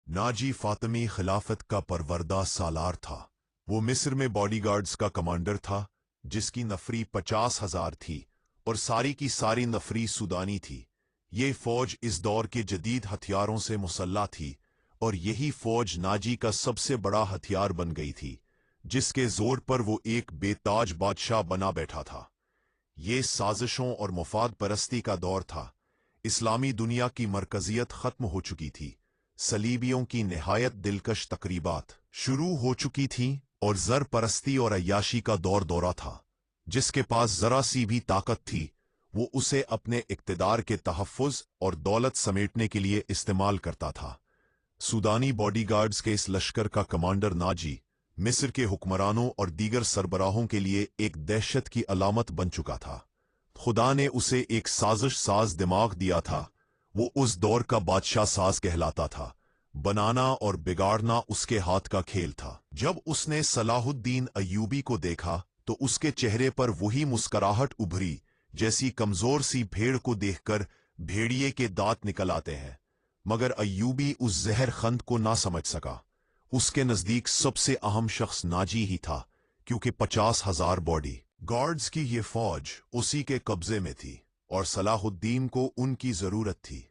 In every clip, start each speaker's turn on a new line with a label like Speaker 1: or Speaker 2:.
Speaker 1: Nazi Fatmi खिलाफत का परवरदा सालार था। वो मिस्र में बॉडीगार्ड्स का कमांडर था, जिसकी नफरी 50,000 थी और सारी की सारी नफरी सूदानी थी। ये फौज इस दौर के जदीद हथियारों से मुसल्ला थी और यही फौज नाजी का सबसे बड़ा हथियार बन गई थी, जिसके जोर पर वो एक बेताज बादशाह बना बैठा था। ये साजिशों और मुफाद परस्ती का दौर था। इस्लामी दुनिया की मरकजियत खत्म हो चुकी थी। सलीबियों की निहायत दिलकश तकरीबात शुरू हो चुकी थीं और जर परस्ती और अय्याशी का दौर दौरा था। जिसके पास जरा सी भी ताकत थी, वो उसे अपने इक्तदार के तहफ़्फ़ुज़ और दौलत समेटने के लिए इस्तेमाल करता था। सूदानी बॉडीगार्ड्स के इस लश्कर का कमांडर नाजी मिस्र के हुक्मरानों और दीगर सरबराहों के लिए एक दहशत की अलामत बन चुका था। खुदा ने उसे एक साजिश साज दिमाग दिया था। वो उस दौर का बादशाह साज कहलाता था। बनाना और बिगाड़ना उसके हाथ का खेल था। जब उसने सलाहुद्दीन अय्यूबी को देखा तो उसके चेहरे पर वही मुस्कराहट उभरी जैसी कमजोर सी भेड़ को देखकर भेड़िए के दांत निकल आते हैं। मगर अय्यूबी उस जहर खंद को ना समझ सका। उसके नजदीक सबसे अहम शख्स नाजी ही था, क्योंकि 50,000 बॉडी गार्ड्स की ये फौज उसी के कब्जे में थी और सलाहुद्दीन को उनकी जरूरत थी।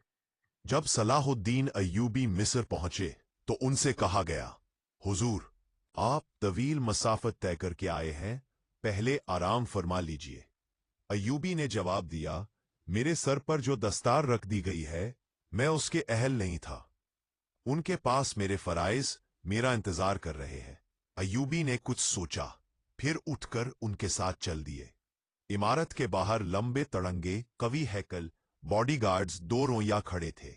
Speaker 1: जब सलाहुद्दीन अय्यूबी मिस्र पहुंचे तो उनसे कहा गया, हुजूर, आप तवील मसाफत तय करके आए हैं, पहले आराम फरमा लीजिए। अय्यूबी ने जवाब दिया, मेरे सर पर जो दस्तार रख दी गई है, मैं उसके अहल नहीं था। उनके पास मेरे फराइज मेरा इंतजार कर रहे हैं। अय्यूबी ने कुछ सोचा, फिर उठकर उनके साथ चल दिए। इमारत के बाहर लंबे तड़ंगे कवि हैकल बॉडीगार्ड्स दो रोइयां खड़े थे।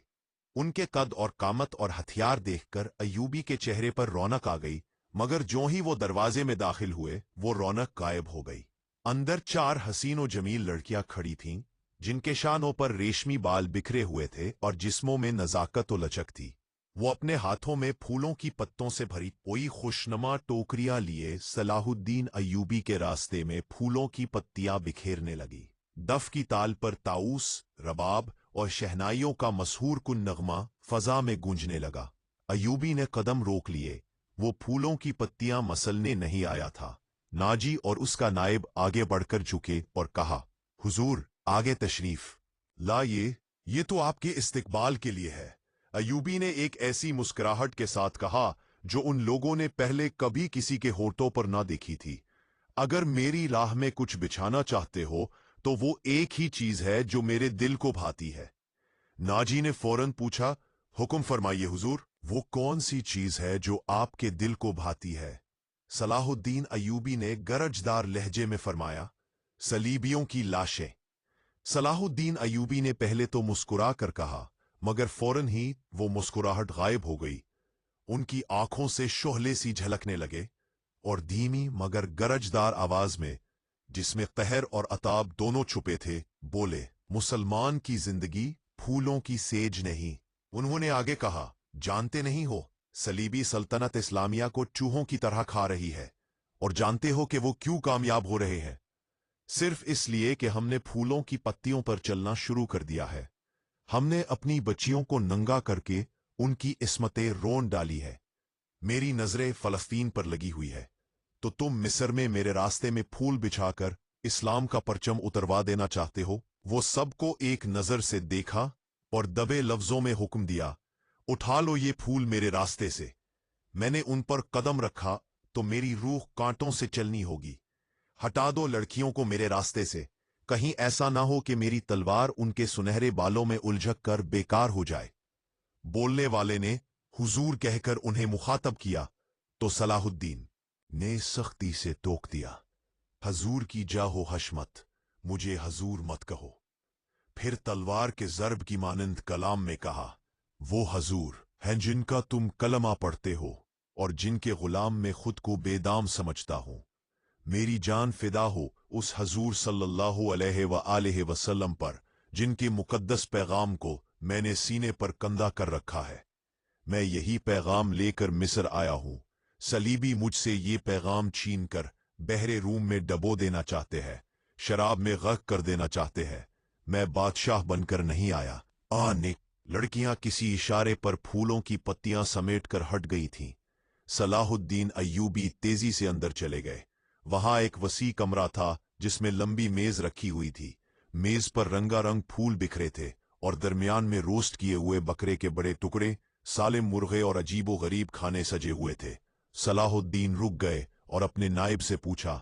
Speaker 1: उनके कद और कामत और हथियार देखकर अय्यूबी के चेहरे पर रौनक आ गई, मगर ज्यों ही वो दरवाजे में दाखिल हुए, वो रौनक गायब हो गई। अंदर 4 हसीन और जमील लड़कियां खड़ी थीं, जिनके शानों पर रेशमी बाल बिखरे हुए थे और जिस्मों में नजाकत और लचक थी। वो अपने हाथों में फूलों की पत्तों से भरी कोई खुशनुमा टोकरियां लिए सलाहुद्दीन अय्यूबी के रास्ते में फूलों की पत्तियां बिखेरने लगी। दफ की ताल पर ताऊस, रबाब और शहनाइयों का मशहूर कुन नगमा फजा में गूंजने लगा। अय्यूबी ने कदम रोक लिए। वो फूलों की पत्तियां मसलने नहीं आया था। नाजी और उसका नायब आगे बढ़कर झुके और कहा, हुजूर, आगे तशरीफ लाइए, ये तो आपके इस्तकबाल के लिए है। अय्यूबी ने एक ऐसी मुस्कुराहट के साथ कहा जो उन लोगों ने पहले कभी किसी के होठों पर ना देखी थी। अगर मेरी राह में कुछ बिछाना चाहते हो तो वो एक ही चीज है जो मेरे दिल को भाती है। नाजी ने फौरन पूछा, हुक्म फरमाइए हुजूर, वो कौन सी चीज है जो आपके दिल को भाती है? सलाहुद्दीन अय्यूबी ने गरजदार लहजे में फरमाया, सलीबियों की लाशें। सलाहुद्दीन अय्यूबी ने पहले तो मुस्कुरा कर कहा, मगर फौरन ही वो मुस्कुराहट गायब हो गई। उनकी आंखों से शोहले सी झलकने लगे और धीमी मगर गरजदार आवाज में, जिसमें कहर और अताब दोनों छुपे थे, बोले, मुसलमान की जिंदगी फूलों की सेज नहीं। उन्होंने आगे कहा, जानते नहीं हो, सलीबी सल्तनत इस्लामिया को चूहों की तरह खा रही है। और जानते हो कि वो क्यों कामयाब हो रहे हैं? सिर्फ इसलिए कि हमने फूलों की पत्तियों पर चलना शुरू कर दिया है। हमने अपनी बच्चियों को नंगा करके उनकी इस्मतें रोन डाली है। मेरी नजरें फलस्तीन पर लगी हुई है, तो तुम मिस्र में मेरे रास्ते में फूल बिछाकर इस्लाम का परचम उतरवा देना चाहते हो? वो सबको एक नजर से देखा और दबे लफ्जों में हुक्म दिया, उठा लो ये फूल मेरे रास्ते से। मैंने उन पर कदम रखा तो मेरी रूह कांटों से चलनी होगी। हटा दो लड़कियों को मेरे रास्ते से, कहीं ऐसा ना हो कि मेरी तलवार उनके सुनहरे बालों में उलझक कर बेकार हो जाए। बोलने वाले ने हुजूर कहकर उन्हें मुखातब किया तो सलाहुद्दीन ने सख्ती से टोक दिया, हजूर की जाहो हशमत, मुझे हजूर मत कहो। फिर तलवार के जर्ब की मानंद कलाम में कहा, वो हजूर हैं जिनका तुम कलमा पढ़ते हो और जिनके गुलाम में खुद को बेदाम समझता हूं। मेरी जान फिदा हो उस हजूर सल्लल्लाहु अलैहि वसल्लम पर, जिनके मुकद्दस पैगाम को मैंने सीने पर कंधा कर रखा है। मैं यही पैगाम लेकर मिस्र आया हूं। सलीबी मुझसे ये पैगाम छीन कर बहरे रूम में डबो देना चाहते हैं, शराब में गर्क कर देना चाहते हैं। मैं बादशाह बनकर नहीं आया, लड़कियां किसी इशारे पर फूलों की पत्तियां समेटकर हट गई थीं। सलाहुद्दीन अय्यूबी तेजी से अंदर चले गए। वहां एक वसी कमरा था जिसमें लंबी मेज रखी हुई थी। मेज पर रंगारंग फूल बिखरे थे और दरमियान में रोस्ट किए हुए बकरे के बड़े टुकड़े, सालिम मुर्गे और अजीबो गरीब खाने सजे हुए थे। सलाहुद्दीन रुक गए और अपने नायब से पूछा,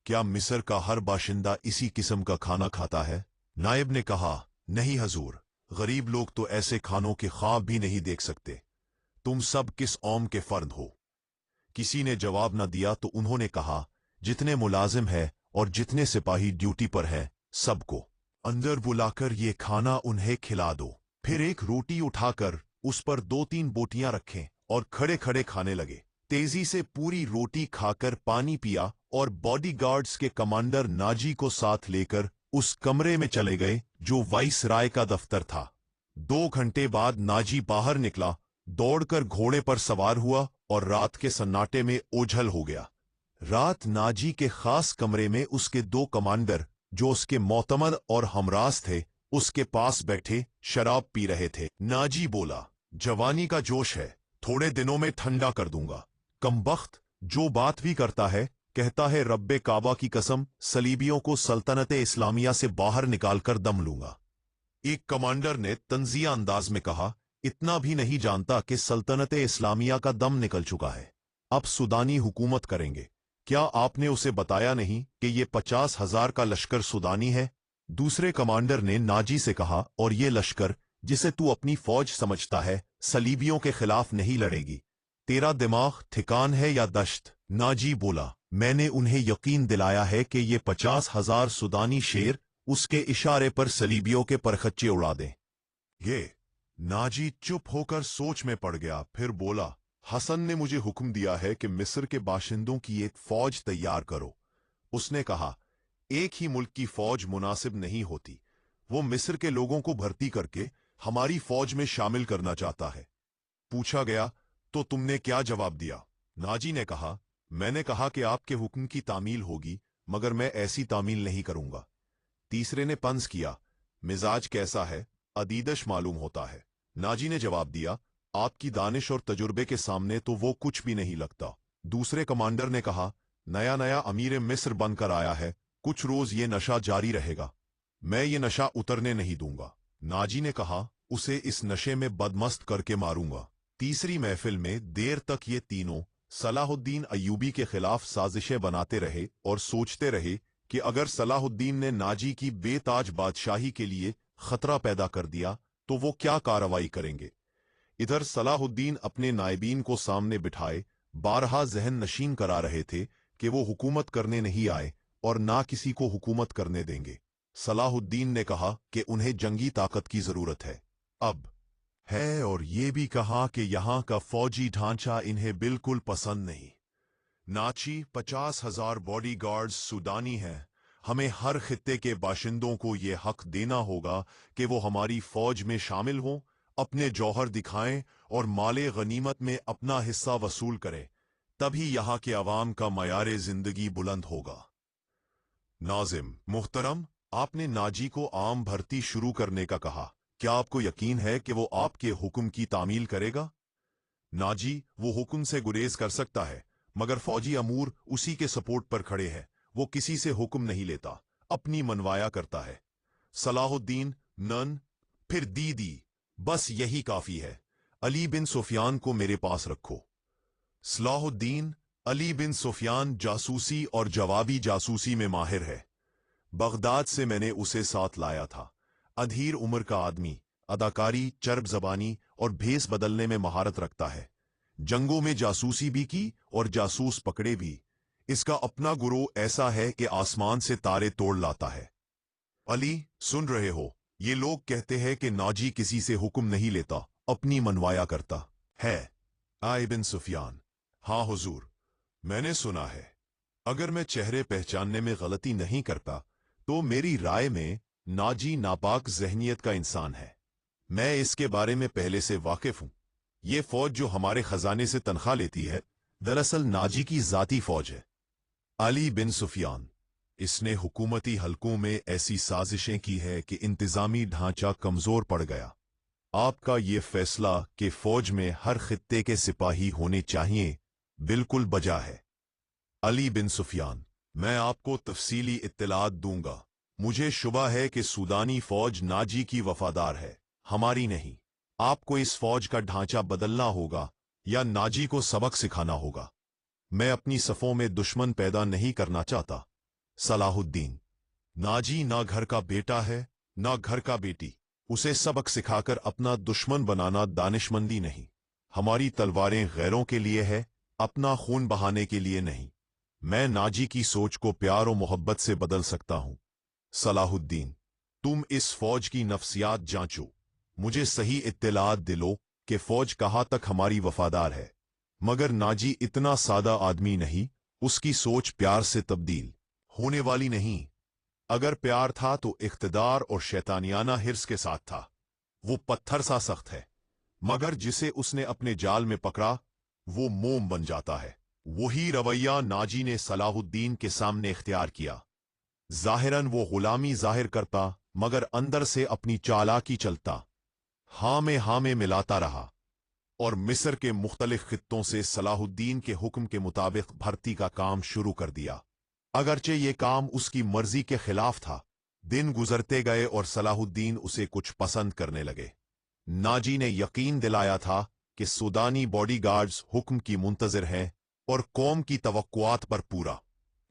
Speaker 1: क्या मिस्र का हर बाशिंदा इसी किस्म का खाना खाता है? नायब ने कहा, नहीं हजूर, गरीब लोग तो ऐसे खानों के ख्वाब भी नहीं देख सकते। तुम सब किस कौम के फर्द हो? किसी ने जवाब न दिया तो उन्होंने कहा, जितने मुलाजिम है और जितने सिपाही ड्यूटी पर हैं, सबको अंदर बुलाकर ये खाना उन्हें खिला दो। फिर एक रोटी उठाकर उस पर 2-3 बोटियां रखें और खड़े खड़े खाने लगे। तेजी से पूरी रोटी खाकर पानी पिया और बॉडीगार्ड्स के कमांडर नाजी को साथ लेकर उस कमरे में चले गए जो वाइसराय का दफ्तर था। 2 घंटे बाद नाजी बाहर निकला, दौड़कर घोड़े पर सवार हुआ और रात के सन्नाटे में ओझल हो गया। रात नाजी के खास कमरे में उसके 2 कमांडर, जो उसके मोतमद और हमराज थे, उसके पास बैठे शराब पी रहे थे। नाजी बोला, जवानी का जोश है, थोड़े दिनों में ठंडा कर दूंगा। कमबख्त जो बात भी करता है, कहता है रब्बे काबा की कसम, सलीबियों को सल्तनत इस्लामिया से बाहर निकालकर दम लूंगा। एक कमांडर ने तंजिया अंदाज में कहा, इतना भी नहीं जानता कि सल्तनत इस्लामिया का दम निकल चुका है। अब सुदानी हुकूमत करेंगे। क्या आपने उसे बताया नहीं कि ये 50,000 का लश्कर सुदानी है? दूसरे कमांडर ने नाजी से कहा, और ये लश्कर जिसे तू अपनी फौज समझता है, सलीबियों के खिलाफ नहीं लड़ेगी। तेरा दिमाग ठिकान है या दश्त? नाजी बोला, मैंने उन्हें यकीन दिलाया है कि ये 50,000 सुदानी शेर उसके इशारे पर सलीबियों के परखच्चे उड़ा दें। ये नाजी चुप होकर सोच में पड़ गया। फिर बोला, हसन ने मुझे हुक्म दिया है कि मिस्र के बाशिंदों की एक फौज तैयार करो। उसने कहा, एक ही मुल्क की फौज मुनासिब नहीं होती। वो मिस्र के लोगों को भर्ती करके हमारी फौज में शामिल करना चाहता है। पूछा गया, तो तुमने क्या जवाब दिया? नाजी ने कहा, मैंने कहा कि आपके हुक्म की तामील होगी, मगर मैं ऐसी तामील नहीं करूंगा। तीसरे ने पंस किया, मिजाज कैसा है? अदीदश मालूम होता है। नाजी ने जवाब दिया, आपकी दानिश और तजुर्बे के सामने तो वो कुछ भी नहीं लगता। दूसरे कमांडर ने कहा, नया नया अमीर मिस्र बनकर आया है, कुछ रोज ये नशा जारी रहेगा। मैं ये नशा उतरने नहीं दूंगा। नाजी ने कहा, उसे इस नशे में बदमस्त करके मारूंगा। तीसरी महफिल में देर तक ये तीनों सलाहुद्दीन अय्यूबी के खिलाफ साजिशें बनाते रहे और सोचते रहे कि अगर सलाहुद्दीन ने नाजी की बेताज बादशाही के लिए खतरा पैदा कर दिया तो वो क्या कार्रवाई करेंगे। इधर सलाहुद्दीन अपने नायबीन को सामने बिठाए बारहा जहन नशीन करा रहे थे कि वो हुकूमत करने नहीं आए और ना किसी को हुकूमत करने देंगे। सलाहुद्दीन ने कहा कि उन्हें जंगी ताकत की जरूरत है अब है, और ये भी कहा कि यहां का फौजी ढांचा इन्हें बिल्कुल पसंद नहीं। नाची 50,000 बॉडीगार्ड्स सुदानी हैं। हमें हर खित्ते के बाशिंदों को ये हक देना होगा कि वो हमारी फौज में शामिल हों, अपने जौहर दिखाएं और माले गनीमत में अपना हिस्सा वसूल करें। तभी यहां के अवाम का मयारे जिंदगी बुलंद होगा। नाजिम मुहतरम, आपने नाजी को आम भर्ती शुरू करने का कहा। क्या आपको यकीन है कि वो आपके हुक्म की तामील करेगा? नाजी वो हुक्म से गुरेज कर सकता है, मगर फौजी अमूर उसी के सपोर्ट पर खड़े हैं। वो किसी से हुक्म नहीं लेता, अपनी मनवाया करता है। सलाहुद्दीन नन, फिर दीदी, बस यही काफी है। अली बिन सुफियान को मेरे पास रखो। सलाहुद्दीन अली बिन सुफियान जासूसी और जवाबी जासूसी में माहिर है। बगदाद से मैंने उसे साथ लाया था। अधीर उम्र का आदमी, अदाकारी, चर्ब जबानी और भेस बदलने में महारत रखता है। जंगों में जासूसी भी की और जासूस पकड़े भी। इसका अपना गुरोह ऐसा है कि आसमान से तारे तोड़ लाता है। अली, सुन रहे हो? ये लोग कहते हैं कि नाजी किसी से हुक्म नहीं लेता, अपनी मनवाया करता है। आय बिन सुफियान, हाँ हुजूर, मैंने सुना है। अगर मैं चेहरे पहचानने में गलती नहीं करता तो मेरी राय में नाजी नापाक जहनियत का इंसान है। मैं इसके बारे में पहले से वाकिफ हूं। ये फौज जो हमारे खजाने से तनख्वाह लेती है, दरअसल नाजी की जाती फौज है। अली बिन सुफियान, इसने हुकूमती हलकों में ऐसी साजिशें की है कि इंतजामी ढांचा कमजोर पड़ गया। आपका ये फैसला कि फौज में हर खित्ते के सिपाही होने चाहिए बिल्कुल बजा है। अली बिन सुफियान, मैं आपको तफसीली इत्तलात दूंगा। मुझे शुबा है कि सूदानी फौज नाजी की वफादार है, हमारी नहीं। आपको इस फौज का ढांचा बदलना होगा या नाजी को सबक सिखाना होगा। मैं अपनी सफों में दुश्मन पैदा नहीं करना चाहता। सलाहुद्दीन, नाजी ना घर का बेटा है ना घर का बेटी। उसे सबक सिखाकर अपना दुश्मन बनाना दानिशमंदी नहीं। हमारी तलवारें गैरों के लिए है, अपना खून बहाने के लिए नहीं। मैं नाजी की सोच को प्यार और मोहब्बत से बदल सकता हूं। सलाहुद्दीन, तुम इस फौज की नफ्सियात जांचो, मुझे सही इत्तलात दिलो कि फौज कहां तक हमारी वफादार है। मगर नाजी इतना सादा आदमी नहीं, उसकी सोच प्यार से तब्दील होने वाली नहीं। अगर प्यार था तो इख्तिदार और शैतानियाना हिर्स के साथ था। वो पत्थर सा सख्त है, मगर जिसे उसने अपने जाल में पकड़ा वो मोम बन जाता है। वही रवैया नाजी ने सलाहुद्दीन के सामने इख्तियार किया। जाहिरन वो गुलामी जाहिर करता, मगर अंदर से अपनी चालाकी चलता। हाँ में मिलाता रहा और मिस्र के मुख्तलिफ खित्तों से सलाहुद्दीन के हुक्म के मुताबिक भर्ती का काम शुरू कर दिया। अगरचे ये काम उसकी मर्जी के खिलाफ था। दिन गुजरते गए और सलाहुद्दीन उसे कुछ पसंद करने लगे। नाजी ने यकीन दिलाया था कि सूदानी बॉडीगार्ड्स हुक्म की मुंतजिर हैं और कौम की तवक्कुआत पर पूरा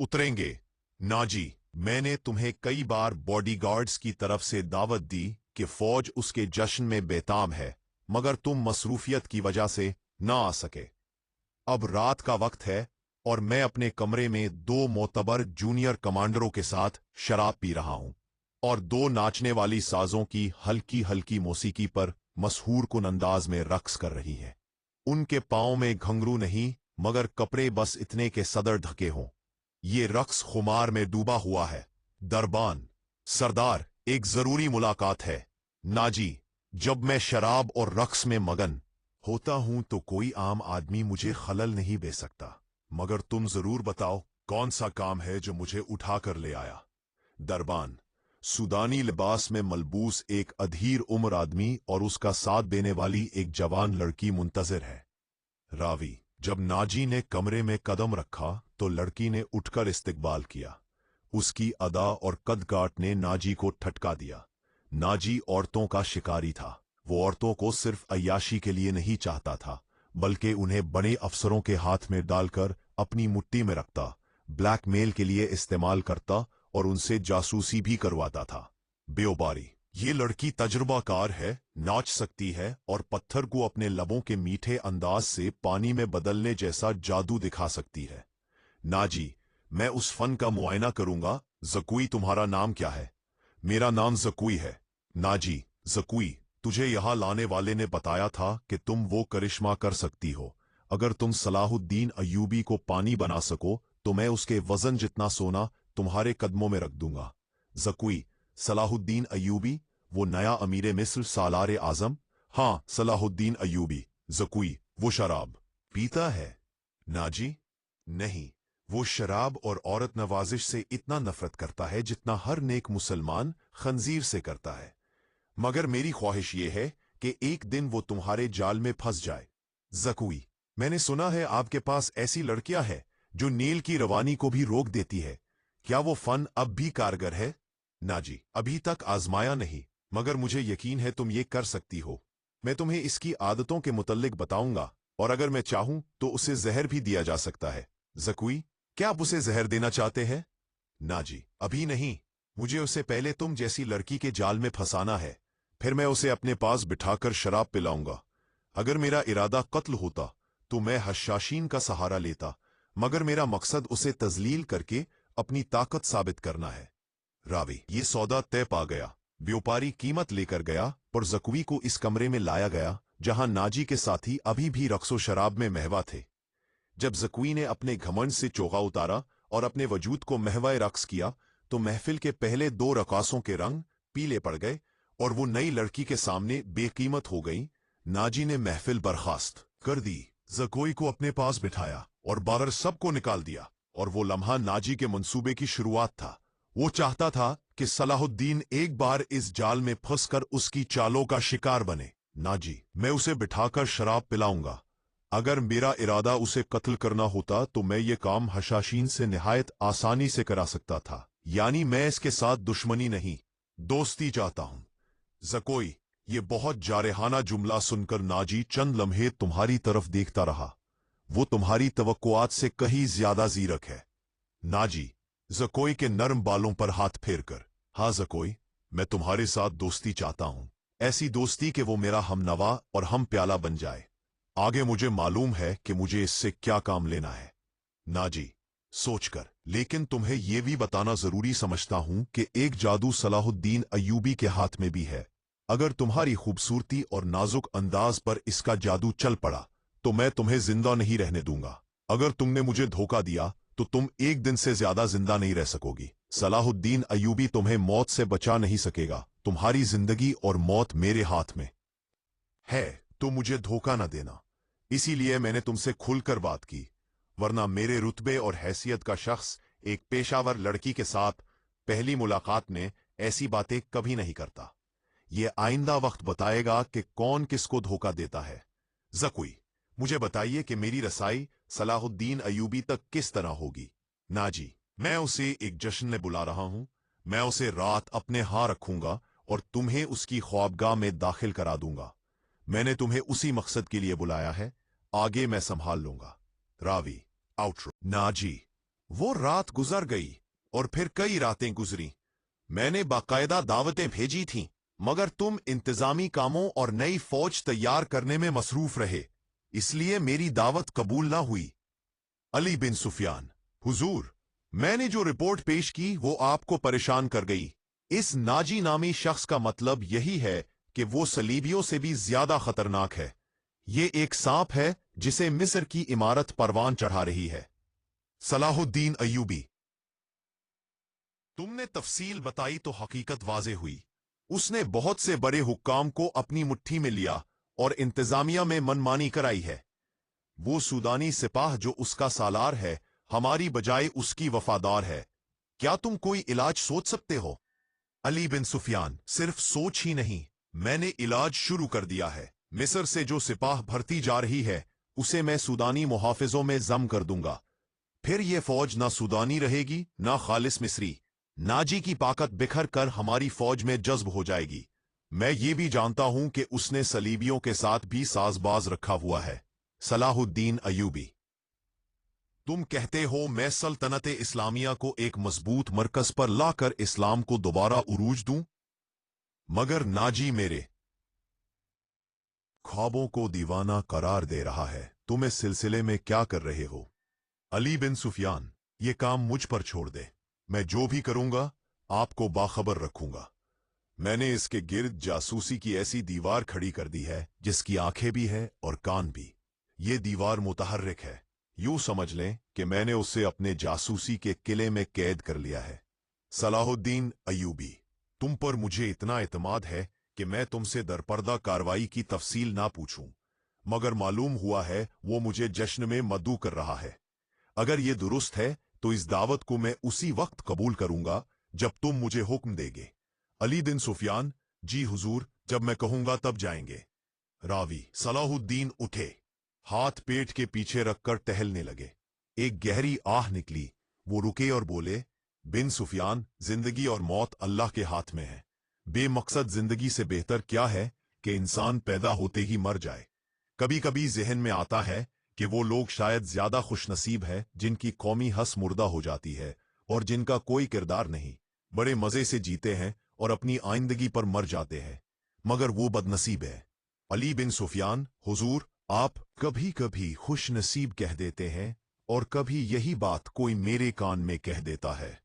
Speaker 1: उतरेंगे। नाजी, मैंने तुम्हें कई बार बॉडीगार्ड्स की तरफ से दावत दी कि फौज उसके जश्न में बेताब है, मगर तुम मसरूफियत की वजह से ना आ सके। अब रात का वक्त है और मैं अपने कमरे में 2 मोतबर जूनियर कमांडरों के साथ शराब पी रहा हूं और 2 नाचने वाली साजों की हल्की हल्की मौसीकी पर मशहूर कुन अंदाज में रक्स कर रही है। उनके पांव में घंघरू नहीं, मगर कपड़े बस इतने के सदर ढके हों। ये रक्स खुमार में डूबा हुआ है। दरबान, सरदार, एक जरूरी मुलाकात है। नाजी, जब मैं शराब और रक्स में मगन होता हूं तो कोई आम आदमी मुझे खलल नहीं दे सकता, मगर तुम जरूर बताओ कौन सा काम है जो मुझे उठाकर ले आया। दरबान, सूदानी लिबास में मलबूस एक अधीर उम्र आदमी और उसका साथ देने वाली एक जवान लड़की मुंतजिर है। रावी, जब नाजी ने कमरे में कदम रखा तो लड़की ने उठकर इस्तकबाल किया। उसकी अदा और कद-काठ ने नाजी को ठटका दिया। नाजी औरतों का शिकारी था। वो औरतों को सिर्फ अय्याशी के लिए नहीं चाहता था, बल्कि उन्हें बड़े अफसरों के हाथ में डालकर अपनी मुट्ठी में रखता, ब्लैकमेल के लिए इस्तेमाल करता और उनसे जासूसी भी करवाता था। बेओबारी, ये लड़की तजुर्बाकार है, नाच सकती है और पत्थर को अपने लबों के मीठे अंदाज से पानी में बदलने जैसा जादू दिखा सकती है। नाजी, मैं उस फन का मुआयना करूंगा। ज़कुई, तुम्हारा नाम क्या है? मेरा नाम ज़कुई है। नाजी, ज़कुई, तुझे यहां लाने वाले ने बताया था कि तुम वो करिश्मा कर सकती हो। अगर तुम सलाहुद्दीन अय्यूबी को पानी बना सको तो मैं उसके वजन जितना सोना तुम्हारे कदमों में रख दूंगा। ज़कुई, सलाहुद्दीन अय्यूबी, वो नया अमीर मिस्र सालार आजम? हाँ, सलाहुद्दीन अय्यूबी। ज़कुई, वो शराब पीता है? नाजी, नहीं, वो शराब और औरत नवाजिश से इतना नफरत करता है जितना हर नेक मुसलमान खंजीर से करता है। मगर मेरी ख्वाहिश ये है कि एक दिन वो तुम्हारे जाल में फंस जाए। ज़कुई, मैंने सुना है आपके पास ऐसी लड़कियां हैं जो नील की रवानी को भी रोक देती है। क्या वो फन अब भी कारगर है? नाजी, अभी तक आजमाया नहीं, मगर मुझे यकीन है तुम ये कर सकती हो। मैं तुम्हें इसकी आदतों के मुतल्लिक बताऊंगा और अगर मैं चाहूं तो उसे जहर भी दिया जा सकता है। ज़कुई, क्या आप उसे जहर देना चाहते हैं? नाजी, अभी नहीं, मुझे उसे पहले तुम जैसी लड़की के जाल में फंसाना है, फिर मैं उसे अपने पास बिठाकर शराब पिलाऊंगा। अगर मेरा इरादा कत्ल होता तो मैं हशाशीन का सहारा लेता, मगर मेरा मकसद उसे तजलील करके अपनी ताकत साबित करना है। रावी, ये सौदा तय पा गया। व्यापारी कीमत लेकर गया और ज़कुई को इस कमरे में लाया गया जहां नाजी के साथी अभी भी रक्सो शराब में महवा थे। जब ज़कुई ने अपने घमंड से चोगा उतारा और अपने वजूद को महवा रक्स किया तो महफिल के पहले 2 रकासों के रंग पीले पड़ गए और वो नई लड़की के सामने बेकीमत हो गई। नाजी ने महफिल बर्खास्त कर दी, ज़कुई को अपने पास बिठाया और बाहर सबको निकाल दिया। और वो लम्हा नाजी के मंसूबे की शुरुआत था। वो चाहता था कि सलाहुद्दीन एक बार इस जाल में फंसकर उसकी चालों का शिकार बने। ना जी, मैं उसे बिठाकर शराब पिलाऊंगा। अगर मेरा इरादा उसे कत्ल करना होता तो मैं ये काम हशाशीन से निहायत आसानी से करा सकता था। यानी मैं इसके साथ दुश्मनी नहीं, दोस्ती चाहता हूं। ज़कोई, ये बहुत जारहाना जुमला सुनकर नाजी चंद लम्हे तुम्हारी तरफ देखता रहा। वो तुम्हारी तवक्कुआत से कहीं ज्यादा ज़ीरक है। नाजी, ज़कोई के नरम बालों पर हाथ फेरकर, हाँ ज़कोई, मैं तुम्हारे साथ दोस्ती चाहता हूं। ऐसी दोस्ती कि वो मेरा हमनवा और हम प्याला बन जाए। आगे मुझे मालूम है कि मुझे इससे क्या काम लेना है। नाजी, सोचकर, लेकिन तुम्हें यह भी बताना जरूरी समझता हूं कि एक जादू सलाहुद्दीन अय्यूबी के हाथ में भी है। अगर तुम्हारी खूबसूरती और नाजुक अंदाज पर इसका जादू चल पड़ा तो मैं तुम्हें जिंदा नहीं रहने दूंगा। अगर तुमने मुझे धोखा दिया तो तुम एक दिन से ज्यादा जिंदा नहीं रह सकोगी। सलाहुद्दीन अय्यूबी तुम्हें मौत से बचा नहीं सकेगा। तुम्हारी जिंदगी और मौत मेरे हाथ में है, तो मुझे धोखा न देना। इसीलिए मैंने तुमसे खुलकर बात की, वरना मेरे रुतबे और हैसियत का शख्स एक पेशावर लड़की के साथ पहली मुलाकात में ऐसी बातें कभी नहीं करता। ये आइंदा वक्त बताएगा कि कौन किसको धोखा देता है। ज़कोई, मुझे बताइए कि मेरी रसाई सलाहुद्दीन अय्यूबी तक किस तरह होगी। नाजी, मैं उसे एक जश्न में बुला रहा हूं। मैं उसे रात अपने यहाँ रखूंगा और तुम्हें उसकी ख्वाबगाह में दाखिल करा दूंगा। मैंने तुम्हें उसी मकसद के लिए बुलाया है। आगे मैं संभाल लूंगा। रावी, आउटरो। नाजी, वो रात गुजर गई और फिर कई रातें गुजरी। मैंने बाकायदा दावतें भेजी थीं, मगर तुम इंतजामी कामों और नई फौज तैयार करने में मसरूफ रहे, इसलिए मेरी दावत कबूल ना हुई। अली बिन सुफियान, हुजूर, मैंने जो रिपोर्ट पेश की वो आपको परेशान कर गई। इस नाजी नामी शख्स का मतलब यही है कि वो सलीबियों से भी ज्यादा खतरनाक है। ये एक सांप है जिसे मिस्र की इमारत परवान चढ़ा रही है। सलाहुद्दीन अय्यूबी, तुमने तफसील बताई तो हकीकत वाज़े हुई। उसने बहुत से बड़े हुक्काम को अपनी मुट्ठी में लिया और इंतजामिया में मनमानी कराई है। वो सूदानी सिपाह जो उसका सालार है, हमारी बजाय उसकी वफादार है। क्या तुम कोई इलाज सोच सकते हो? अली बिन सुफियान, सिर्फ सोच ही नहीं, मैंने इलाज शुरू कर दिया है। मिस्र से जो सिपाह भर्ती जा रही है उसे मैं सूदानी मुहाफिजों में जम कर दूंगा। फिर यह फौज ना सूदानी रहेगी ना खालिस मिस्री। नाजी की ताकत बिखर कर हमारी फौज में जज्ब हो जाएगी। मैं ये भी जानता हूं कि उसने सलीबियों के साथ भी साजबाज रखा हुआ है। सलाहुद्दीन अय्यूबी, तुम कहते हो मैं सल्तनत इस्लामिया को एक मजबूत मरकज पर लाकर इस्लाम को दोबारा उरूज दूं, मगर नाजी मेरे ख्वाबों को दीवाना करार दे रहा है। तुम इस सिलसिले में क्या कर रहे हो? अली बिन सुफियान, ये काम मुझ पर छोड़ दे। मैं जो भी करूंगा आपको बाखबर रखूंगा। मैंने इसके गिर्द जासूसी की ऐसी दीवार खड़ी कर दी है जिसकी आंखें भी है और कान भी। ये दीवार मुतहर्रिक है। यूं समझ लें कि मैंने उसे अपने जासूसी के किले में कैद कर लिया है। सलाहुद्दीन अय्यूबी, तुम पर मुझे इतना एतमाद है कि मैं तुमसे दरपर्दा कार्रवाई की तफसील ना पूछूं, मगर मालूम हुआ है वो मुझे जश्न में मदऊ कर रहा है। अगर ये दुरुस्त है तो इस दावत को मैं उसी वक्त कबूल करूंगा जब तुम मुझे हुक्म देगे। अली बिन सुफियान, जी हुजूर, जब मैं कहूंगा तब जाएंगे। रावी, सलाहुद्दीन उठे, हाथ पेट के पीछे रखकर टहलने लगे। एक गहरी आह निकली। वो रुके और बोले, बिन सुफियान, जिंदगी और मौत अल्लाह के हाथ में है। बेमकसद जिंदगी से बेहतर क्या है कि इंसान पैदा होते ही मर जाए। कभी कभी जहन में आता है कि वो लोग शायद ज्यादा खुशनसीब है जिनकी कौमी हंस मुर्दा हो जाती है और जिनका कोई किरदार नहीं, बड़े मजे से जीते हैं और अपनी आइंदगी पर मर जाते हैं, मगर वो बदनसीब है। अली बिन सुफियान, हुजूर, आप कभी कभी खुश नसीब कह देते हैं और कभी यही बात कोई मेरे कान में कह देता है,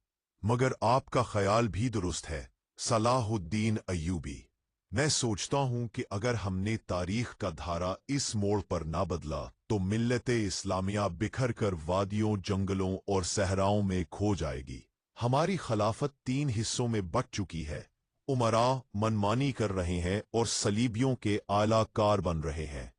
Speaker 1: मगर आपका ख्याल भी दुरुस्त है। सलाहुद्दीन अय्यूबी, मैं सोचता हूं कि अगर हमने तारीख का धारा इस मोड़ पर ना बदला तो मिल्लत इस्लामिया बिखर कर वादियों, जंगलों और सहराओं में खो जाएगी। हमारी खिलाफत 3 हिस्सों में बंट चुकी है। उमरा मनमानी कर रहे हैं और सलीबियों के आलाकार बन रहे हैं।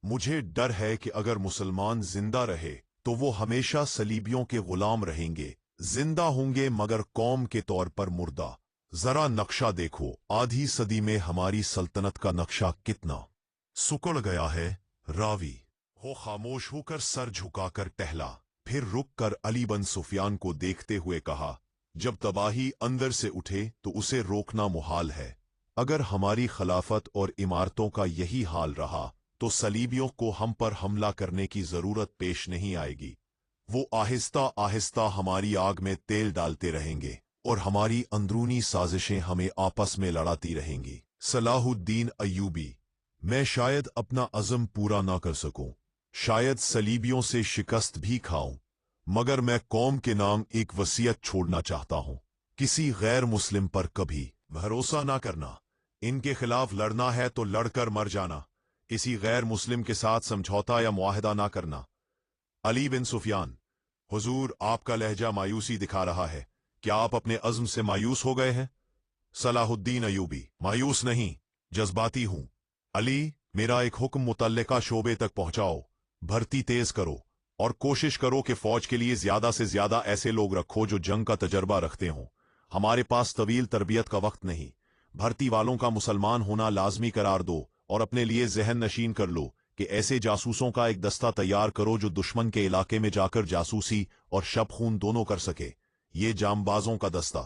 Speaker 1: मुझे डर है कि अगर मुसलमान जिंदा रहे तो वो हमेशा सलीबियों के गुलाम रहेंगे। जिंदा होंगे मगर कौम के तौर पर मुर्दा। जरा नक्शा देखो, आधी सदी में हमारी सल्तनत का नक्शा कितना सुकड़ गया है। रावी हो खामोश होकर सर झुकाकर टहला, फिर रुककर अली बिन सुफियान को देखते हुए कहा, जब तबाही अंदर से उठे तो उसे रोकना मुहाल है। अगर हमारी खिलाफत और इमारतों का यही हाल रहा तो सलीबियों को हम पर हमला करने की जरूरत पेश नहीं आएगी। वो आहिस्ता आहिस्ता हमारी आग में तेल डालते रहेंगे और हमारी अंदरूनी साजिशें हमें आपस में लड़ाती रहेंगी। सलाहुद्दीन अय्यूबी, मैं शायद अपना अज़म पूरा ना कर सकूं, शायद सलीबियों से शिकस्त भी खाऊं, मगर मैं कौम के नाम एक वसीयत छोड़ना चाहता हूं। किसी गैर मुस्लिम पर कभी भरोसा ना करना। इनके खिलाफ लड़ना है तो लड़कर मर जाना। किसी गैर मुस्लिम के साथ समझौता या मुआहदा ना करना। अली बिन सुफियान, हुजूर आपका लहजा मायूसी दिखा रहा है, क्या आप अपने अज़्म से मायूस हो गए हैं? सलाहुद्दीन अय्यूबी, मायूस नहीं, जज्बाती हूं। अली, मेरा एक हुक्म मुतल्लिका शोबे तक पहुंचाओ, भर्ती तेज करो और कोशिश करो कि फौज के लिए ज्यादा से ज्यादा ऐसे लोग रखो जो जंग का तजर्बा रखते हों। हमारे पास तवील तरबियत का वक्त नहीं। भर्ती वालों का मुसलमान होना लाजमी करार दो और अपने लिए जहन नशीन कर लो कि ऐसे जासूसों का एक दस्ता तैयार करो जो दुश्मन के इलाके में जाकर जासूसी और शब खून दोनों कर सके। ये जामबाजों का दस्ता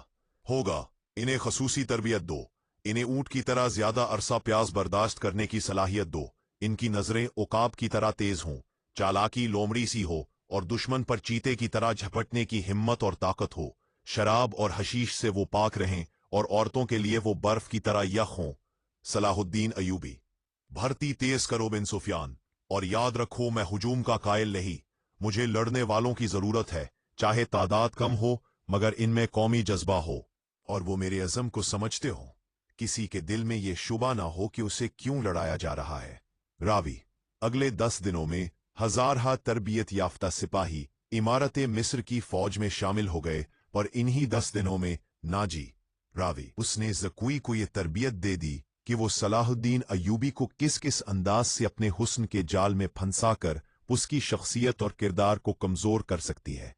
Speaker 1: होगा। इन्हें खसूसी तरबियत दो। इन्हें ऊंट की तरह ज्यादा अरसा प्यास बर्दाश्त करने की सलाहियत दो। इनकी नजरें उकाब की तरह तेज हों, चालाकी लोमड़ी सी हो और दुश्मन पर चीते की तरह झपटने की हिम्मत और ताकत हो। शराब और हशीश से वो पाक रहें और औरतों के लिए वो बर्फ की तरह यख हों। सलाहुद्दीन अय्यूबी, भर्ती तेज करो बिन सुफियान, और याद रखो मैं हुजूम का कायल नहीं। मुझे लड़ने वालों की जरूरत है, चाहे तादाद कम हो मगर इनमें कौमी जज्बा हो और वो मेरे अज़म को समझते हो। किसी के दिल में ये शुबा ना हो कि उसे क्यों लड़ाया जा रहा है। रावी, अगले 10 दिनों में हजारहा तरबियत याफ्ता सिपाही इमारत मिस्र की फौज में शामिल हो गए, पर इन्हीं 10 दिनों में नाजी रावी उसने ज़कुई को ये तरबियत दे दी कि वो सलाहुद्दीन अय्यूबी को किस किस अंदाज से अपने हुस्न के जाल में फंसाकर उसकी शख्सियत और किरदार को कमजोर कर सकती है।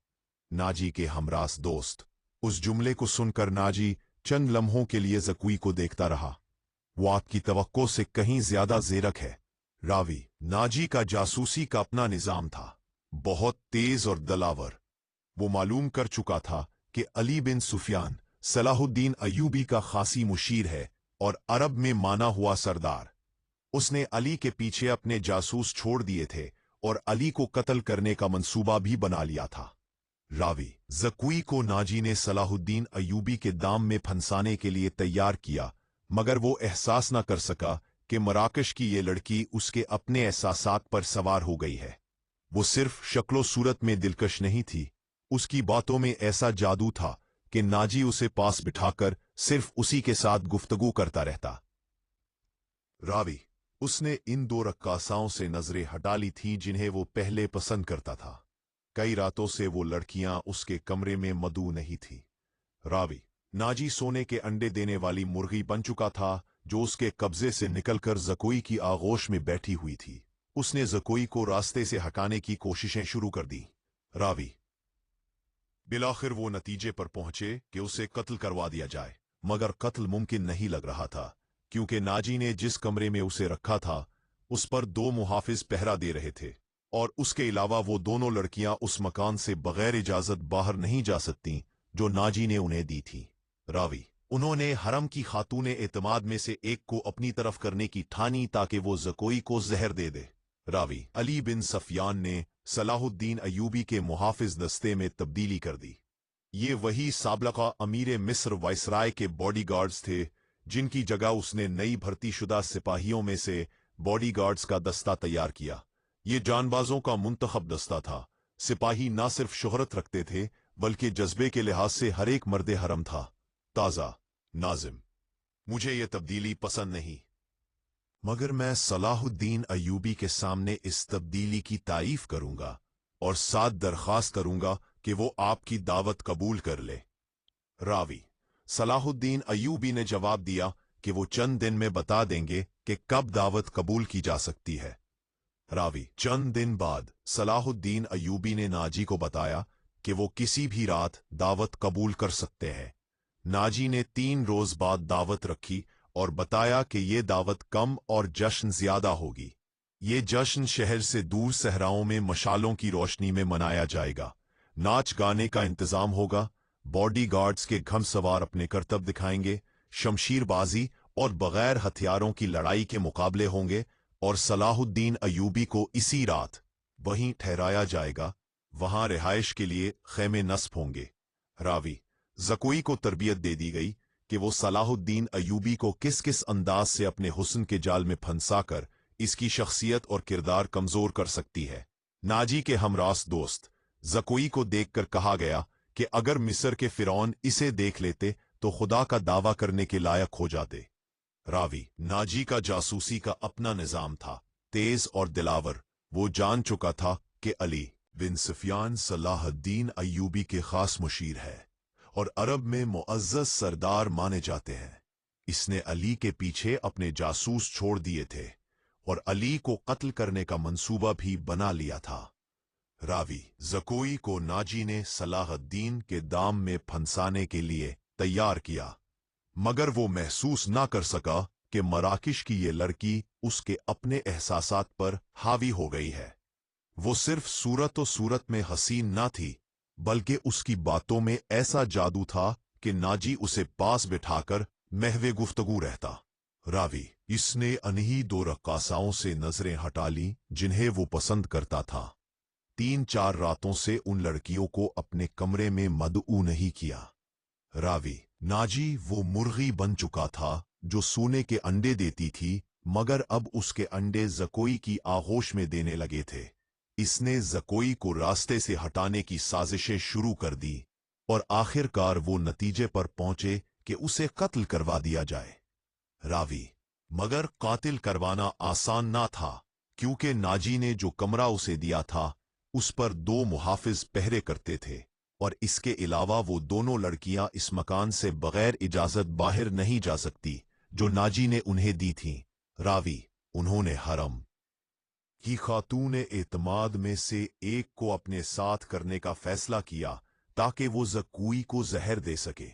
Speaker 1: नाजी के हमरास दोस्त, उस जुमले को सुनकर नाजी चंद लम्हों के लिए ज़कुई को देखता रहा। वो आपकी तवक्को से कहीं ज्यादा ज़ेरक है। रावी, नाजी का जासूसी का अपना निजाम था, बहुत तेज और दलावर। वो मालूम कर चुका था कि अली बिन सुफियान सलाहुद्दीन अय्यूबी का खासी मुशीर है और अरब में माना हुआ सरदार। उसने अली के पीछे अपने जासूस छोड़ दिए थे और अली को कत्ल करने का मंसूबा भी बना लिया था। रावी, ज़कुई को नाजी ने सलाहुद्दीन अय्यूबी के दाम में फंसाने के लिए तैयार किया, मगर वो एहसास न कर सका कि मराकश की ये लड़की उसके अपने एहसासात पर सवार हो गई है। वो सिर्फ शक्लो सूरत में दिलकश नहीं थी, उसकी बातों में ऐसा जादू था कि नाजी उसे पास बिठाकर सिर्फ उसी के साथ गुफ्तगू करता रहता। रावी, उसने इन 2 रक्कासाओं से नजरें हटा ली थीं जिन्हें वो पहले पसंद करता था। कई रातों से वो लड़कियां उसके कमरे में मदऊ नहीं थी। रावी, नाजी सोने के अंडे देने वाली मुर्गी बन चुका था जो उसके कब्जे से निकलकर ज़कुई की आगोश में बैठी हुई थी। उसने ज़कुई को रास्ते से हटाने की कोशिशें शुरू कर दी। रावी, बिलाखिर वो नतीजे पर पहुंचे कि उसे कत्ल करवा दिया जाए, मगर कत्ल मुमकिन नहीं लग रहा था, क्योंकि नाजी ने जिस कमरे में उसे रखा था उस पर 2 मुहाफिज पहरा दे रहे थे, और उसके अलावा वो दोनों लड़कियां उस मकान से बगैर इजाजत बाहर नहीं जा सकतीं जो नाजी ने उन्हें दी थी। रावी, उन्होंने हरम की खातून एतमाद में से एक को अपनी तरफ करने की ठानी ताकि वो ज़कुई को जहर दे दे। रावी, अली बिन सफियान ने सलाहुद्दीन अय्यूबी के मुहाफिज दस्ते में तब्दीली कर दी। ये वही साबलका अमीर मिस्र वाइसराय के बॉडीगार्ड्स थे जिनकी जगह उसने नई भर्ती शुदा सिपाहियों में से बॉडीगार्ड्स का दस्ता तैयार किया। ये जानबाजों का मुंतखब दस्ता था। सिपाही न सिर्फ शोहरत रखते थे बल्कि जज्बे के लिहाज से हर एक मर्दे हरम था। ताज़ा नाजिम, मुझे ये तब्दीली पसंद नहीं, मगर मैं सलाहुद्दीन अय्यूबी के सामने इस तब्दीली की तारीफ करूंगा और साथ दरख्वास्त करूंगा कि वो आपकी दावत कबूल कर ले। रावी, सलाहुद्दीन अय्यूबी ने जवाब दिया कि वो चंद दिन में बता देंगे कि कब दावत कबूल की जा सकती है। रावी, चंद दिन बाद सलाहुद्दीन अय्यूबी ने नाजी को बताया कि वो किसी भी रात दावत कबूल कर सकते हैं। नाजी ने 3 रोज बाद दावत रखी और बताया कि ये दावत कम और जश्न ज्यादा होगी। ये जश्न शहर से दूर सहराओं में मशालों की रोशनी में मनाया जाएगा। नाच गाने का इंतजाम होगा, बॉडीगार्ड्स के घमसवार अपने करतब दिखाएंगे, शमशीरबाजी और बगैर हथियारों की लड़ाई के मुकाबले होंगे और सलाहुद्दीन अय्यूबी को इसी रात वहीं ठहराया जाएगा। वहां रिहाइश के लिए खेमे नस्ब होंगे। रावी ज़कोई को तरबियत दे दी गई कि वो सलाहुद्दीन अय्यूबी को किस किस अंदाज से अपने हुस्न के जाल में फंसाकर इसकी शख्सियत और किरदार कमजोर कर सकती है। नाजी के हमरास दोस्त ज़कोई को देखकर कहा गया कि अगर मिस्र के फिरौन इसे देख लेते तो खुदा का दावा करने के लायक हो जाते। रावी नाजी का जासूसी का अपना निजाम था, तेज और दिलावर। वो जान चुका था कि अली बिन सुफियान सलाहुद्दीन अय्यूबी के खास मुशीर है और अरब में मुअज़्ज़ज़ सरदार माने जाते हैं। इसने अली के पीछे अपने जासूस छोड़ दिए थे और अली को कत्ल करने का मंसूबा भी बना लिया था। रावी ज़कोई को नाजी ने सलाहुद्दीन के दाम में फंसाने के लिए तैयार किया, मगर वो महसूस ना कर सका कि मराकिश की ये लड़की उसके अपने एहसासात पर हावी हो गई है। वो सिर्फ सूरत में हसीन ना थी, बल्कि उसकी बातों में ऐसा जादू था कि नाजी उसे पास बिठाकर महवे गुफ्तगू रहता। रावी इसने अनही दो रक्कासाओं से नजरें हटा ली जिन्हें वो पसंद करता था। 3-4 रातों से उन लड़कियों को अपने कमरे में मदऊ नहीं किया। रावी नाजी वो मुर्गी बन चुका था जो सोने के अंडे देती थी, मगर अब उसके अंडे ज़कोई की आगोश में देने लगे थे। इसने ज़कोई को रास्ते से हटाने की साजिशें शुरू कर दी और आखिरकार वो नतीजे पर पहुंचे कि उसे कत्ल करवा दिया जाए। रावी मगर कातिल करवाना आसान ना था, क्योंकि नाजी ने जो कमरा उसे दिया था उस पर 2 मुहाफिज पहरे करते थे और इसके अलावा वो दोनों लड़कियां इस मकान से बगैर इजाजत बाहर नहीं जा सकती जो नाजी ने उन्हें दी थीं। रावी उन्होंने हरम की खातून एतमाद में से एक को अपने साथ करने का फैसला किया ताकि वो ज़कोई को जहर दे सके।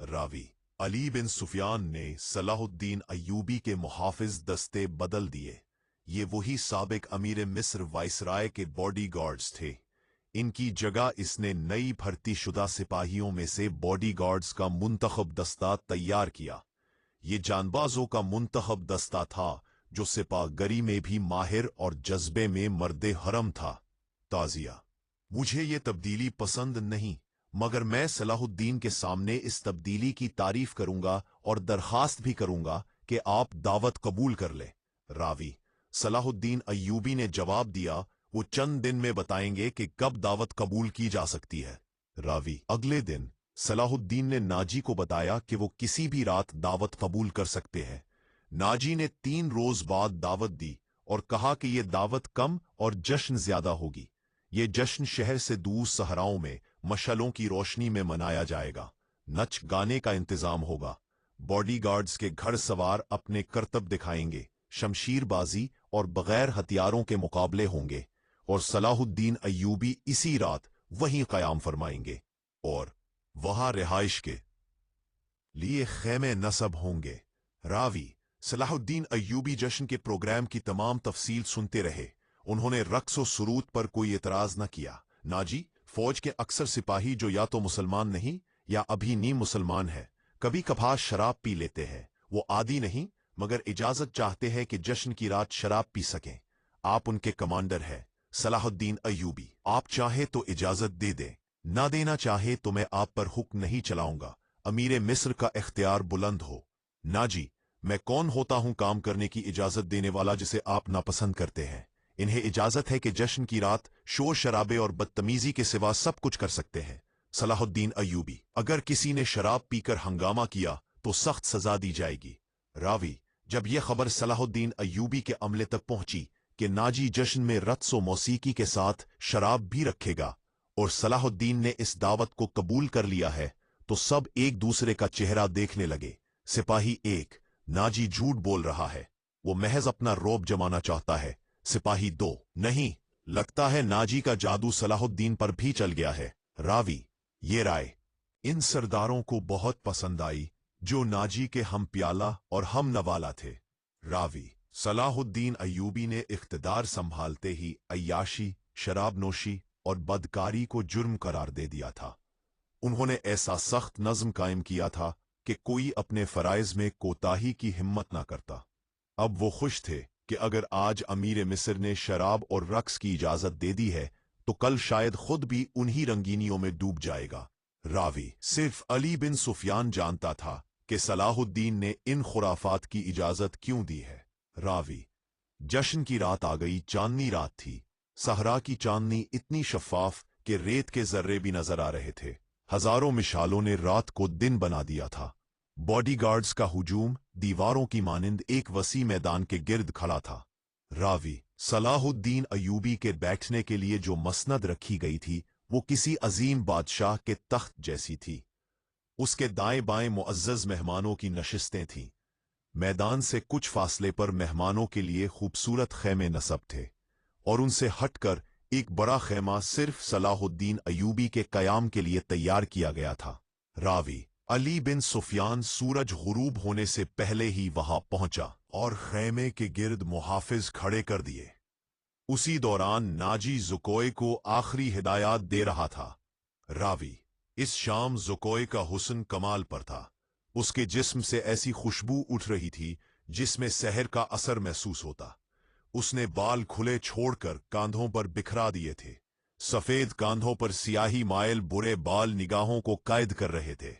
Speaker 1: रावी अली बिन सुफियान ने सलाहुद्दीन अय्यूबी के मुहाफिज दस्ते बदल दिए। ये वही साबिक अमीर मिस्र वाइसराय के बॉडीगार्ड्स थे। इनकी जगह इसने नई भर्ती शुदा सिपाहियों में से बॉडीगार्ड्स का मुंतखब दस्ता तैयार किया। ये जानबाजों का मुंतखब दस्ता था जो सिपाहगरी में भी माहिर और जज्बे में मर्दे हरम था। ताज़िया मुझे ये तब्दीली पसंद नहीं, मगर मैं सलाहुद्दीन के सामने इस तब्दीली की तारीफ करूंगा और दरखास्त भी करूंगा कि आप दावत कबूल कर ले। रावी सलाहुद्दीन अय्यूबी ने जवाब दिया, वो चंद दिन में बताएंगे कि कब दावत कबूल की जा सकती है। रावी अगले दिन सलाहुद्दीन ने नाजी को बताया कि वो किसी भी रात दावत कबूल कर सकते हैं। नाजी ने 3 रोज बाद दावत दी और कहा कि यह दावत कम और जश्न ज्यादा होगी। ये जश्न शहर से दूर सहराओं में मशालों की रोशनी में मनाया जाएगा। नच गाने का इंतजाम होगा, बॉडीगार्ड्स के घर सवार अपने करतब दिखाएंगे, शमशीरबाजी और बगैर हथियारों के मुकाबले होंगे और सलाहुद्दीन अय्यूबी इसी रात वहीं क़याम फरमाएंगे और वहां रिहाइश के लिए खेमे नस्ब होंगे। रावी सलाहुद्दीन अय्यूबी जश्न के प्रोग्राम की तमाम तफसील सुनते रहे। उन्होंने रक्स और सुरूद पर कोई एतराज न किया। नाजी फौज के अक्सर सिपाही जो या तो मुसलमान नहीं या अभी नीम मुसलमान है, कभी कभार शराब पी लेते हैं। वो आदी नहीं, मगर इजाजत चाहते हैं कि जश्न की रात शराब पी सकें। आप उनके कमांडर हैं सलाहुद्दीन अय्यूबी। आप चाहे तो इजाजत दे दें, ना देना चाहे तो मैं आप पर हुक्म नहीं चलाऊंगा। अमीर मिस्र का इख्तियार बुलंद हो। नाजी मैं कौन होता हूं काम करने की इजाजत देने वाला जिसे आप नापसंद करते हैं। इन्हें इजाजत है कि जश्न की रात शोर शराबे और बदतमीजी के सिवा सब कुछ कर सकते हैं। सलाहुद्दीन अय्यूबी अगर किसी ने शराब पीकर हंगामा किया तो सख्त सजा दी जाएगी। रावी जब यह खबर सलाहुद्दीन अय्यूबी के अमले तक पहुंची कि नाजी जश्न में रत्स व मौसीकी के साथ शराब भी रखेगा और सलाहुद्दीन ने इस दावत को कबूल कर लिया है, तो सब एक दूसरे का चेहरा देखने लगे। सिपाही 1 नाजी झूठ बोल रहा है, वो महज अपना रौब जमाना चाहता है। सिपाही 2 नहीं, लगता है नाजी का जादू सलाहुद्दीन पर भी चल गया है। रावी ये राय इन सरदारों को बहुत पसंद आई जो नाजी के हम प्याला और हम नवाला थे। रावी सलाहुद्दीन अय्यूबी ने इख्तिदार संभालते ही अय्याशी, शराबनोशी और बदकारी को जुर्म करार दे दिया था। उन्होंने ऐसा सख्त नज्म कायम किया था कि कोई अपने फराइज में कोताही की हिम्मत ना करता। अब वो खुश थे कि अगर आज अमीर मिस्र ने शराब और रक्स की इजाजत दे दी है तो कल शायद खुद भी उन्हीं रंगीनियों में डूब जाएगा। रावी सिर्फ अली बिन सुफियान जानता था कि सलाहुद्दीन ने इन खुराफात की इजाजत क्यों दी है। रावी जश्न की रात आ गई, चांदनी रात थी। सहरा की चांदनी इतनी शफाफ कि रेत के जर्रे भी नजर आ रहे थे। हजारों मिशालों ने रात को दिन बना दिया था। बॉडीगार्ड्स का हुजूम दीवारों की मानिंद एक वसी मैदान के गिर्द खड़ा था। रावी सलाहुद्दीन अय्यूबी के बैठने के लिए जो मसनद रखी गई थी वो किसी अजीम बादशाह के तख्त जैसी थी। उसके दाएं बाएं मुअज्जज मेहमानों की नशिस्तें थीं। मैदान से कुछ फासले पर मेहमानों के लिए खूबसूरत खैमे नसब थे और उनसे हटकर एक बड़ा खैमा सिर्फ सलाहुद्दीन अय्यूबी के कयाम के लिए तैयार किया गया था। रावी अली बिन सुफियान सूरज गुरूब होने से पहले ही वहां पहुंचा और खैमे के गिर्द मुहाफिज खड़े कर दिए। उसी दौरान नाजी ज़ुकोए को आखिरी हिदायत दे रहा था। रावी इस शाम ज़ुकोए का हुस्न कमाल पर था। उसके जिस्म से ऐसी खुशबू उठ रही थी जिसमें सहर का असर महसूस होता। उसने बाल खुले छोड़कर कांधों पर बिखरा दिए थे। सफेद कांधों पर सियाही मायल बुरे बाल निगाहों को कैद कर रहे थे।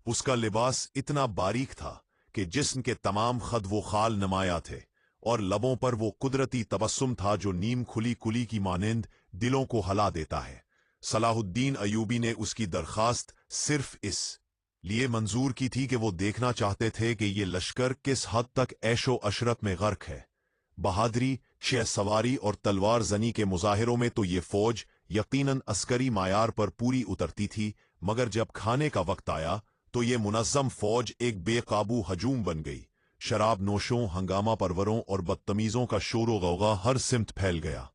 Speaker 1: उसका लिबास इतना बारीक था कि जिस्म के तमाम खद वो खाल नुमाया थे और लबों पर वो कुदरती तबस्सुम था जो नीम खुली कुली की मानिंद दिलों को हला देता है। सलाहुद्दीन अय्यूबी ने उसकी दरखास्त सिर्फ इस लिए मंजूर की थी कि वो देखना चाहते थे कि ये लश्कर किस हद तक ऐशो अशरत में गर्क है। बहादुरी, शह सवारी और तलवार जनी के मुजाहिरों में तो ये फौज यकीनन अस्करी मायार पर पूरी उतरती थी, मगर जब खाने का वक्त आया तो ये मुनज़्ज़म फौज एक बेकाबू हजूम बन गई। शराब नोशों, हंगामा परवरों और बदतमीजों का शोर गौगा हर सिमत फैल गया।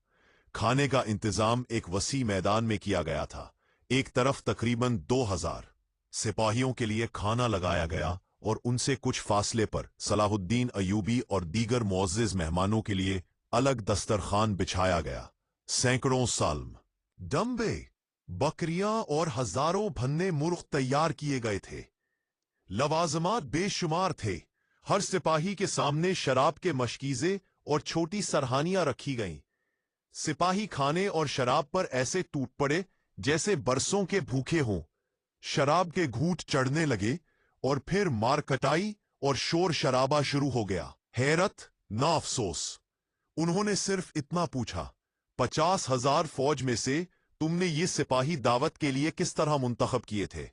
Speaker 1: खाने का इंतजाम एक वसी मैदान में किया गया था। एक तरफ तकरीबन 2000 सिपाहियों के लिए खाना लगाया गया और उनसे कुछ फासले पर सलाहुद्दीन अय्यूबी और दीगर मुअज़्ज़िज़ मेहमानों के लिए अलग दस्तरखान बिछाया गया। सैकड़ों साल्म, डम्बे, बकरियां और हजारों भन्ने मुर्ग तैयार किए गए थे। लवाजमात बेशुमार थे। हर सिपाही के सामने शराब के मशकीज़े और छोटी सरहानियां रखी गईं। सिपाही खाने और शराब पर ऐसे टूट पड़े जैसे बरसों के भूखे हों। शराब के घूंट चढ़ने लगे और फिर मार कटाई और शोर शराबा शुरू हो गया। हैरत ना अफसोस। उन्होंने सिर्फ इतना पूछा, 50,000 फौज में से तुमने ये सिपाही दावत के लिए किस तरह मुंतखब किए थे?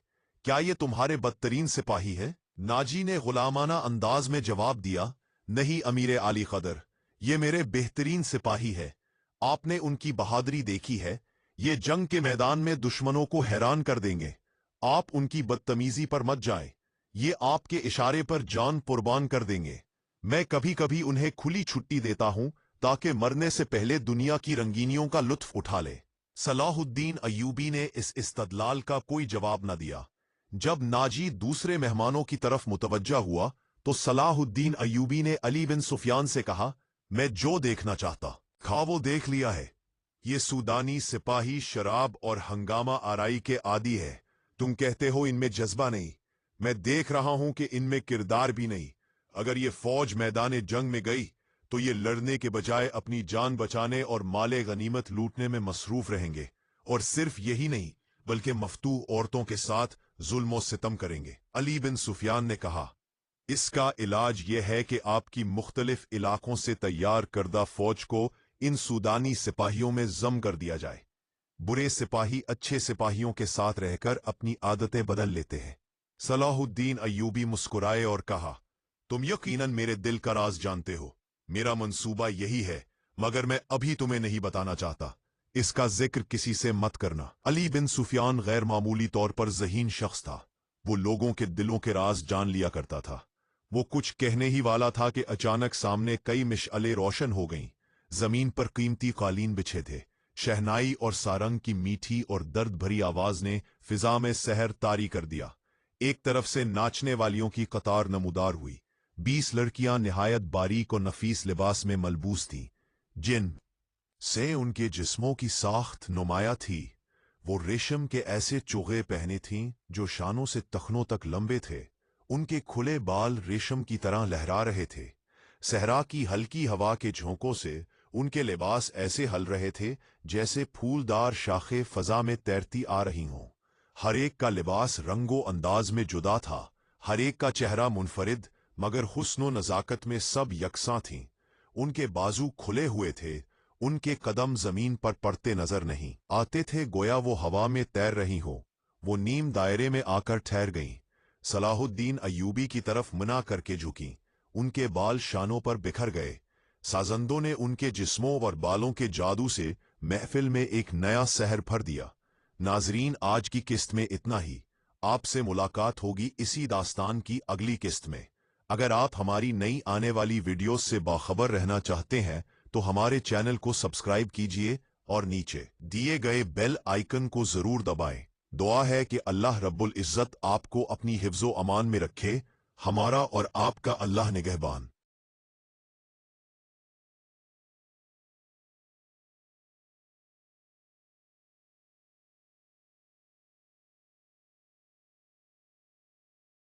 Speaker 1: क्या ये तुम्हारे बदतरीन सिपाही है? नाजी ने गुलामाना अंदाज में जवाब दिया, नहीं अमीर आली कदर, ये मेरे बेहतरीन सिपाही है। आपने उनकी बहादुरी देखी है। ये जंग के मैदान में दुश्मनों को हैरान कर देंगे। आप उनकी बदतमीजी पर मत जाएं। ये आपके इशारे पर जान कुर्बान कर देंगे। मैं कभी कभी उन्हें खुली छुट्टी देता हूं ताकि मरने से पहले दुनिया की रंगीनियों का लुत्फ उठा ले। सलाहुद्दीन अय्यूबी ने इस इस्तदलाल का कोई जवाब न दिया। जब नाजी दूसरे मेहमानों की तरफ मुतवज्जा हुआ तो सलाहुद्दीन अय्यूबी ने अली बिन सुफियान से कहा, मैं जो देखना चाहता खा वो देख लिया है। ये सूदानी सिपाही शराब और हंगामा आराई के आदी है। तुम कहते हो इनमें जज्बा नहीं, मैं देख रहा हूं कि इनमें किरदार भी नहीं। अगर ये फौज मैदान जंग में गई तो ये लड़ने के बजाय अपनी जान बचाने और माले गनीमत लूटने में मसरूफ रहेंगे, और सिर्फ यही नहीं बल्कि मफ्तू औरतों के साथ जुल्म और सितम करेंगे। अली बिन सुफियान ने कहा, इसका इलाज यह है कि आपकी मुख्तलिफ इलाकों से तैयार करदा फौज को इन सूदानी सिपाहियों में जम कर दिया जाए। बुरे सिपाही अच्छे सिपाहियों के साथ रहकर अपनी आदतें बदल लेते हैं। सलाहुद्दीन अय्यूबी मुस्कुराए और कहा, तुम यकीनन मेरे दिल का राज जानते हो। मेरा मंसूबा यही है, मगर मैं अभी तुम्हें नहीं बताना चाहता। इसका जिक्र किसी से मत करना। अली बिन सुफियान गैर मामूली तौर पर ज़हीन शख्स था। वो लोगों के दिलों के राज जान लिया करता था। वो कुछ कहने ही वाला था कि अचानक सामने कई मिशअलें रोशन हो गईं। जमीन पर कीमती कालीन बिछे थे। शहनाई और सारंग की मीठी और दर्द भरी आवाज ने फिजा में सहर तारी कर दिया। एक तरफ से नाचने वालियों की कतार नमूदार हुई। 20 लड़कियां निहायत बारीक और नफीस लिबास में मलबूस थीं, जिन से उनके जिस्मों की साख्त नुमाया थी। वो रेशम के ऐसे चोगे पहने थीं जो शानों से तखनों तक लंबे थे। उनके खुले बाल रेशम की तरह लहरा रहे थे। सहरा की हल्की हवा के झोंकों से उनके लिबास ऐसे हल रहे थे जैसे फूलदार शाखें फजा में तैरती आ रही हों। हर एक का लिबास रंगो अंदाज में जुदा था, हर एक का चेहरा मुनफरिद, मगर हुस्न नजाकत में सब यकसां थीं। उनके बाजू खुले हुए थे, उनके कदम जमीन पर पड़ते नजर नहीं आते थे, गोया वो हवा में तैर रही हो। वो नीम दायरे में आकर ठहर गईं। सलाहुद्दीन अय्यूबी की तरफ मुना करके झुकीं। उनके बाल शानों पर बिखर गए। साजंदों ने उनके जिस्मों और बालों के जादू से महफिल में एक नया सहर भर दिया। नाजरीन, आज की किस्त में इतना ही। आपसे मुलाकात होगी इसी दास्तान की अगली किस्त में। अगर आप हमारी नई आने वाली वीडियोस से बाखबर रहना चाहते हैं तो हमारे चैनल को सब्सक्राइब कीजिए और नीचे दिए गए बेल आइकन को जरूर दबाएं। दुआ है कि अल्लाह रब्बुल इज्जत आपको अपनी हिफ्ज़ो अमान में रखे। हमारा और आपका अल्लाह निगहबान।